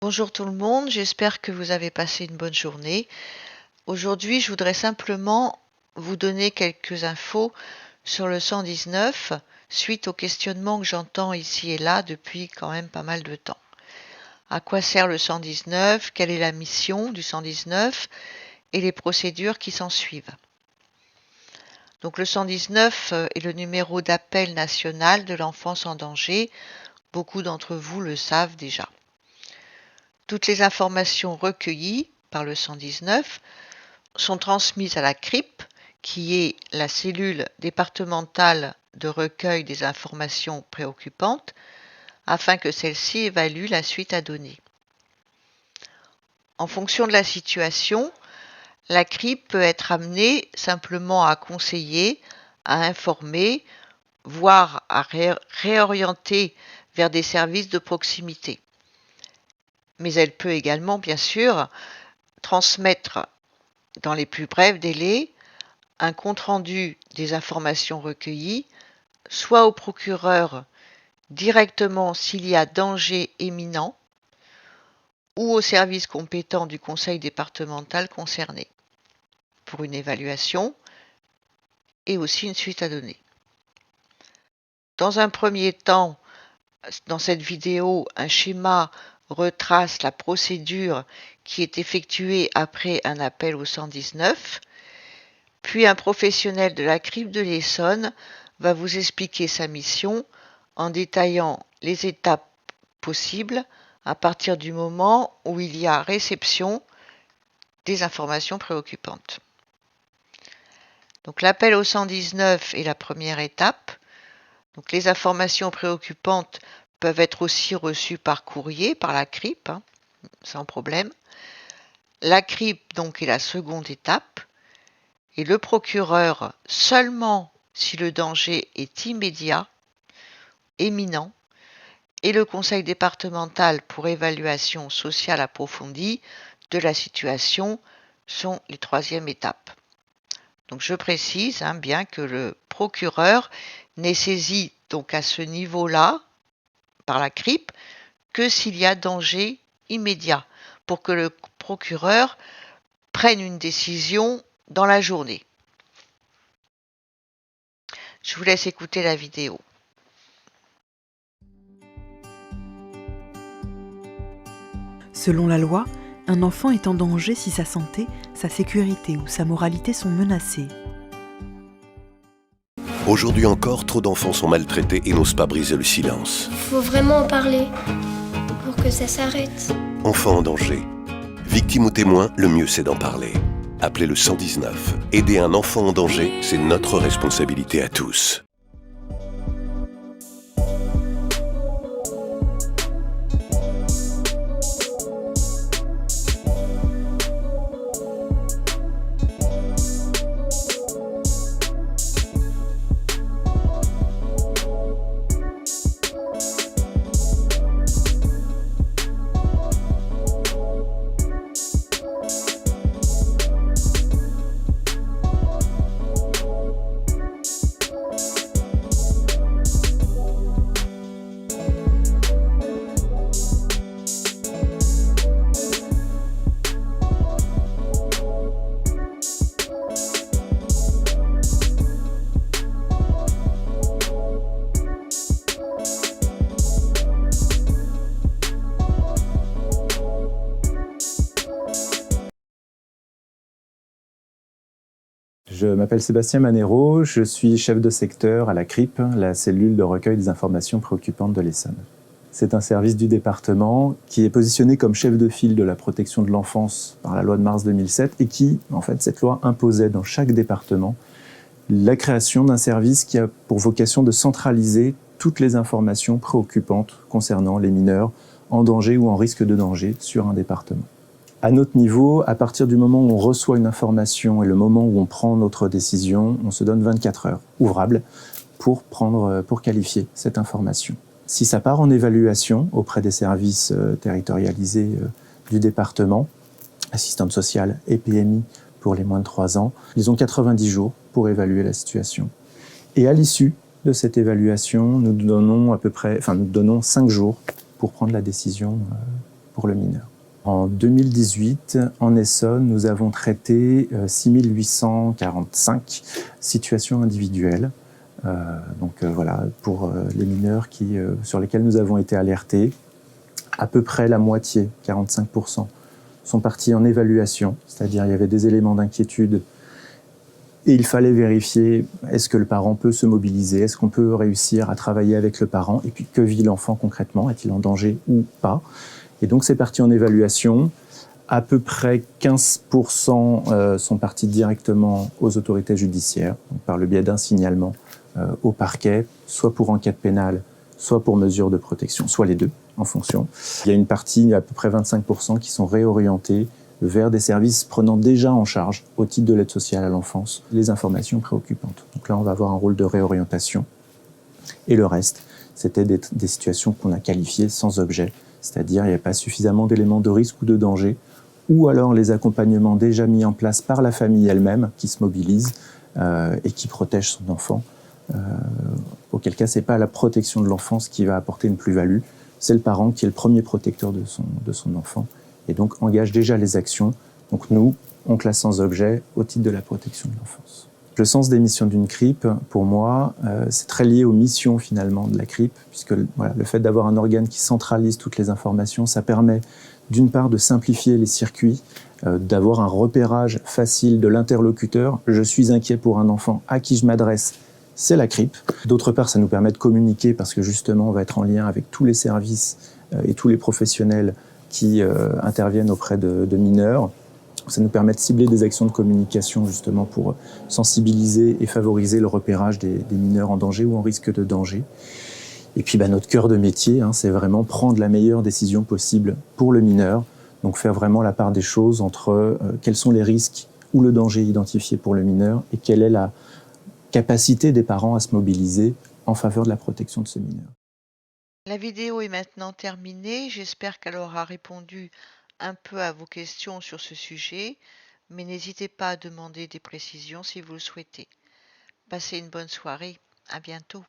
Bonjour tout le monde, j'espère que vous avez passé une bonne journée. Aujourd'hui, je voudrais simplement vous donner quelques infos sur le 119 suite aux questionnements que j'entends ici et là depuis quand même pas mal de temps. À quoi sert le 119? Quelle est la mission du 119 et les procédures qui s'en suivent? Donc le 119 est le numéro d'appel national de l'enfance en danger. Beaucoup d'entre vous le savent déjà. Toutes les informations recueillies par le 119 sont transmises à la CRIP, qui est la cellule départementale de recueil des informations préoccupantes, afin que celle-ci évalue la suite à donner. En fonction de la situation, la CRIP peut être amenée simplement à conseiller, à informer, voire à réorienter vers des services de proximité. Mais elle peut également, bien sûr, transmettre dans les plus brefs délais un compte-rendu des informations recueillies, soit au procureur directement s'il y a danger imminent, ou au service compétent du conseil départemental concerné, pour une évaluation et aussi une suite à donner. Dans un premier temps, dans cette vidéo, un schéma retrace la procédure qui est effectuée après un appel au 119, puis un professionnel de la CRIP de l'Essonne va vous expliquer sa mission en détaillant les étapes possibles à partir du moment où il y a réception des informations préoccupantes. Donc l'appel au 119 est la première étape. Donc les informations préoccupantes peuvent être aussi reçues par courrier, par la CRIP, sans problème. La CRIP donc est la seconde étape. Et le procureur seulement si le danger est immédiat, éminent, et le conseil départemental pour évaluation sociale approfondie de la situation sont les troisième étapes. Donc je précise bien que le procureur n'est saisi donc à ce niveau-là, par la CRIP, que s'il y a danger immédiat, pour que le procureur prenne une décision dans la journée. Je vous laisse écouter la vidéo. Selon la loi, un enfant est en danger si sa santé, sa sécurité ou sa moralité sont menacées. Aujourd'hui encore, trop d'enfants sont maltraités et n'osent pas briser le silence. Il faut vraiment en parler pour que ça s'arrête. Enfants en danger. Victime ou témoin, le mieux c'est d'en parler. Appelez le 119. Aider un enfant en danger, c'est notre responsabilité à tous. Je m'appelle Sébastien Manero, je suis chef de secteur à la CRIP, la cellule de recueil des informations préoccupantes de l'Essonne. C'est un service du département qui est positionné comme chef de file de la protection de l'enfance par la loi de mars 2007 et qui, en fait, cette loi imposait dans chaque département la création d'un service qui a pour vocation de centraliser toutes les informations préoccupantes concernant les mineurs en danger ou en risque de danger sur un département. À notre niveau, à partir du moment où on reçoit une information et le moment où on prend notre décision, on se donne 24 heures ouvrables pour qualifier cette information. Si ça part en évaluation auprès des services territorialisés du département, assistante sociale et PMI pour les moins de 3 ans, ils ont 90 jours pour évaluer la situation. Et à l'issue de cette évaluation, nous donnons 5 jours pour prendre la décision pour le mineur. En 2018, en Essonne, nous avons traité 6845 situations individuelles. Voilà, pour les mineurs sur lesquels nous avons été alertés, à peu près la moitié, 45%, sont partis en évaluation, c'est-à-dire il y avait des éléments d'inquiétude et il fallait vérifier est-ce que le parent peut se mobiliser, est-ce qu'on peut réussir à travailler avec le parent, et puis que vit l'enfant concrètement, est-il en danger ou pas. Et donc c'est parti en évaluation. À peu près 15% sont partis directement aux autorités judiciaires, donc par le biais d'un signalement au parquet, soit pour enquête pénale, soit pour mesure de protection, soit les deux, en fonction. Il y a une partie, à peu près 25%, qui sont réorientés vers des services prenant déjà en charge, au titre de l'aide sociale à l'enfance, les informations préoccupantes. Donc là, on va avoir un rôle de réorientation. Et le reste, c'était des situations qu'on a qualifiées sans objet, c'est-à-dire il n'y a pas suffisamment d'éléments de risque ou de danger, ou alors les accompagnements déjà mis en place par la famille elle-même, qui se mobilise et qui protège son enfant. Auquel cas, ce n'est pas la protection de l'enfance qui va apporter une plus-value, c'est le parent qui est le premier protecteur de son enfant, et donc engage déjà les actions. Donc nous, on classe sans objet au titre de la protection de l'enfance. Le sens des missions d'une CRIP, pour moi, c'est très lié aux missions finalement de la CRIP, puisque voilà, le fait d'avoir un organe qui centralise toutes les informations, ça permet d'une part de simplifier les circuits, d'avoir un repérage facile de l'interlocuteur. Je suis inquiet pour un enfant à qui je m'adresse, c'est la CRIP. D'autre part, ça nous permet de communiquer parce que justement, on va être en lien avec tous les services et tous les professionnels qui interviennent auprès de mineurs. Ça nous permet de cibler des actions de communication justement pour sensibiliser et favoriser le repérage des mineurs en danger ou en risque de danger. Et puis notre cœur de métier, c'est vraiment prendre la meilleure décision possible pour le mineur. Donc faire vraiment la part des choses entre quels sont les risques ou le danger identifié pour le mineur et quelle est la capacité des parents à se mobiliser en faveur de la protection de ce mineur. La vidéo est maintenant terminée. J'espère qu'elle aura répondu un peu à vos questions sur ce sujet, mais n'hésitez pas à demander des précisions si vous le souhaitez. Passez une bonne soirée. À bientôt.